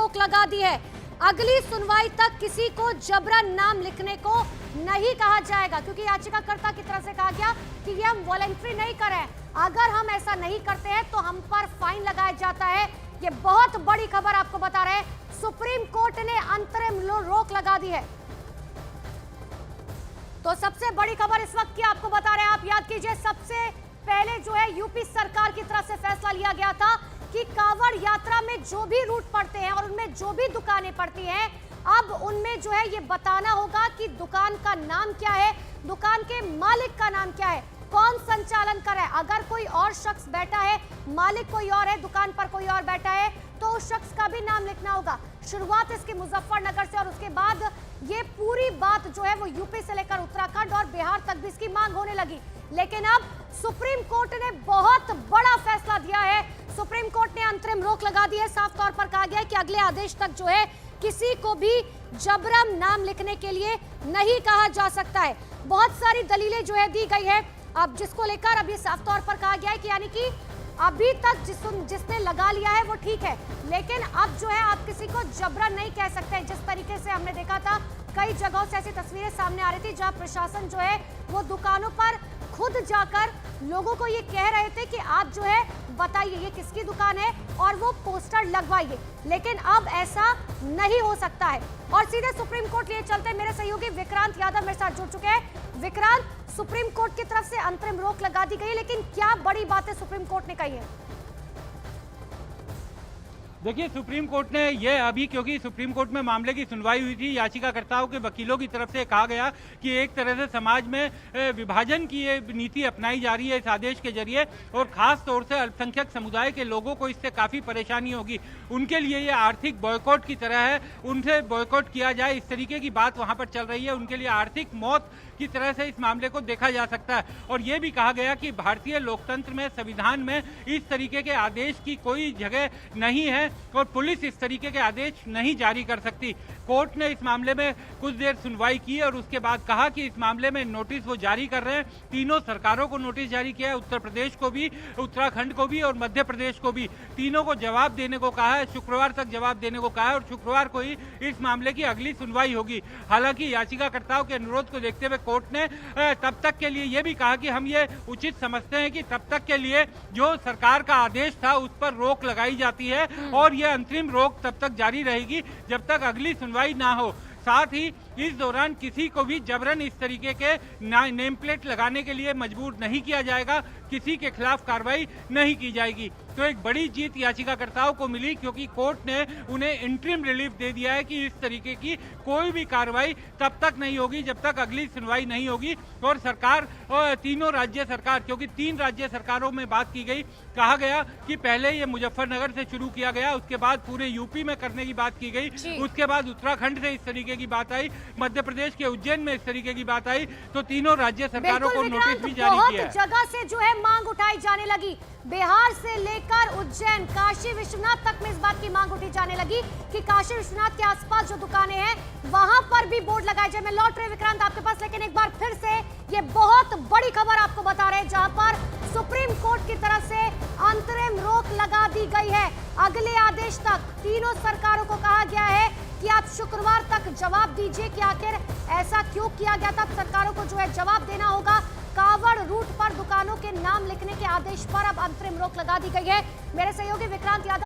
रोक लगा दी है। अगली सुनवाई तक किसी को जबरन नाम लिखने को नहीं कहा जाएगा, क्योंकि याचिकाकर्ता की तरफ से कहा गया कि ये हम वॉलंटरी नहीं कर रहे हैं, अगर हम ऐसा नहीं करते हैं तो हम पर फाइन लगाया जाता है। ये बहुत बड़ी खबर आपको बता रहे हैं, सुप्रीम कोर्ट ने अंतरिम रोक लगा दी है। तो सबसे बड़ी खबर इस वक्त की आपको बता रहे हैं, आप याद कीजिए, सबसे पहले जो है यूपी सरकार की तरफ से फैसला लिया गया था कि कांवड़ यात्रा में जो भी रूट पड़ते हैं और उनमें जो भी दुकानें पड़ती हैं, अब उनमें जो है ये बताना होगा कि दुकान का नाम क्या है, दुकान के मालिक का नाम क्या है, कौन संचालन कर रहा है। अगर कोई और शख्स बैठा है, मालिक कोई और है, दुकान पर कोई और बैठा है, तो उस शख्स का भी नाम लिखना होगा। शुरुआत इसकी मुजफ्फरनगर से और उसके बाद ये पूरी बात जो है वो यूपी से लेकर उत्तराखंड और बिहार तक भी इसकी मांग होने लगी। लेकिन अब सुप्रीम कोर्ट ने बहुत बड़ा फैसला दिया है। सुप्रीम कोर्ट ने अंतरिम रोक लगा दी है। साफ तौर पर कहा गया है कि अगले आदेश तक जो है किसी को भी जबरन नाम लिखने के लिए नहीं कहा जा सकता है। बहुत सारी दलीलें जो है दी गई है, अब जिसको लेकर अब ये साफ तौर पर कहा गया है कि यानी कि अभी तक जिसने लगा लिया है वो ठीक है, लेकिन अब जो है आप किसी को जबरन नहीं कह सकते। जिस तरीके से हमने देखा था, कई जगहों से ऐसी तस्वीरें सामने आ रही थी जहां प्रशासन जो है वो दुकानों पर खुद जाकर लोगों को ये कह रहे थे कि आप जो है बताइए ये किसकी दुकान है और वो पोस्टर लगवाइए, लेकिन अब ऐसा नहीं हो सकता है। और सीधे सुप्रीम कोर्ट लिए चलते हैं, मेरे सहयोगी विक्रांत यादव मेरे साथ जुड़ चुके हैं। विक्रांत, सुप्रीम कोर्ट की तरफ से अंतरिम रोक लगा दी गई, लेकिन क्या बड़ी बातें सुप्रीम कोर्ट ने कही है? देखिए, सुप्रीम कोर्ट ने ये अभी, क्योंकि सुप्रीम कोर्ट में मामले की सुनवाई हुई थी, याचिकाकर्ताओं के वकीलों की तरफ से कहा गया कि एक तरह से समाज में विभाजन की ये नीति अपनाई जा रही है इस आदेश के जरिए, और खास तौर से अल्पसंख्यक समुदाय के लोगों को इससे काफ़ी परेशानी होगी। उनके लिए ये आर्थिक बॉयकॉट की तरह है, उनसे बॉयकॉट किया जाए, इस तरीके की बात वहाँ पर चल रही है। उनके लिए आर्थिक मौत की तरह से इस मामले को देखा जा सकता है। और ये भी कहा गया कि भारतीय लोकतंत्र में, संविधान में इस तरीके के आदेश की कोई जगह नहीं है और पुलिस इस तरीके के आदेश नहीं जारी कर सकती। कोर्ट ने इस मामले में कुछ देर सुनवाई की और उसके बाद कहा कि इस मामले में नोटिस वो जारी कर रहे हैं। तीनों सरकारों को नोटिस जारी किया है, उत्तर प्रदेश को भी, उत्तराखंड को भी और मध्य प्रदेश को भी। तीनों को जवाब देने को कहा है, शुक्रवार तक जवाब देने को कहा है और शुक्रवार को ही इस मामले की अगली सुनवाई होगी। हालांकि याचिकाकर्ताओं के अनुरोध को देखते हुए कोर्ट ने तब तक के लिए यह भी कहा कि हम ये उचित समझते हैं कि तब तक के लिए जो सरकार का आदेश था उस पर रोक लगाई जाती है और यह अंतरिम रोक तब तक जारी रहेगी जब तक अगली सुनवाई ना हो। साथ ही इस दौरान किसी को भी जबरन इस तरीके के नेम प्लेट लगाने के लिए मजबूर नहीं किया जाएगा, किसी के खिलाफ कार्रवाई नहीं की जाएगी। तो एक बड़ी जीत याचिकाकर्ताओं को मिली, क्योंकि कोर्ट ने उन्हें इंटरिम रिलीफ दे दिया है कि इस तरीके की कोई भी कार्रवाई तब तक नहीं होगी जब तक अगली सुनवाई नहीं होगी। और सरकार और तीनों राज्य सरकार, क्योंकि 3 राज्य सरकारों में बात की गई, कहा गया कि पहले ये मुजफ्फरनगर से शुरू किया गया, उसके बाद पूरे यूपी में करने की बात की गई, उसके बाद उत्तराखंड से इस तरीके की बात आई, मध्य प्रदेश के उज्जैन में इस तरीके की बात आई, तो तीनों राज्य सरकारों को नोटिस भी जारी किया है। जगह से जो है मांग उठाई जाने लगी, बिहार से लेकर उज्जैन, काशी विश्वनाथ तक में इस बात की मांग उठी जाने लगी कि काशी विश्वनाथ के आसपास जो दुकानें हैं वहां पर भी बोर्ड लगाए जाए। मैं लौट रहे विक्रांत आपके पास, लेकिन एक बार फिर से ये बहुत बड़ी खबर आपको बता रहे हैं जहां पर सुप्रीम कोर्ट की तरफ से अंतरिम रोक लगा दी गई है। अगले आदेश तक तीनों सरकारों को कहा गया है कि आप शुक्रवार तक जवाब दीजिए कि आखिर ऐसा क्यों किया गया था। सरकारों को जो है जवाब देना होगा। कांवड़ रूट पर दुकानों के नाम लिखने के आदेश पर अब अंतरिम रोक लगा दी गई है। मेरे सहयोगी विक्रांत यादव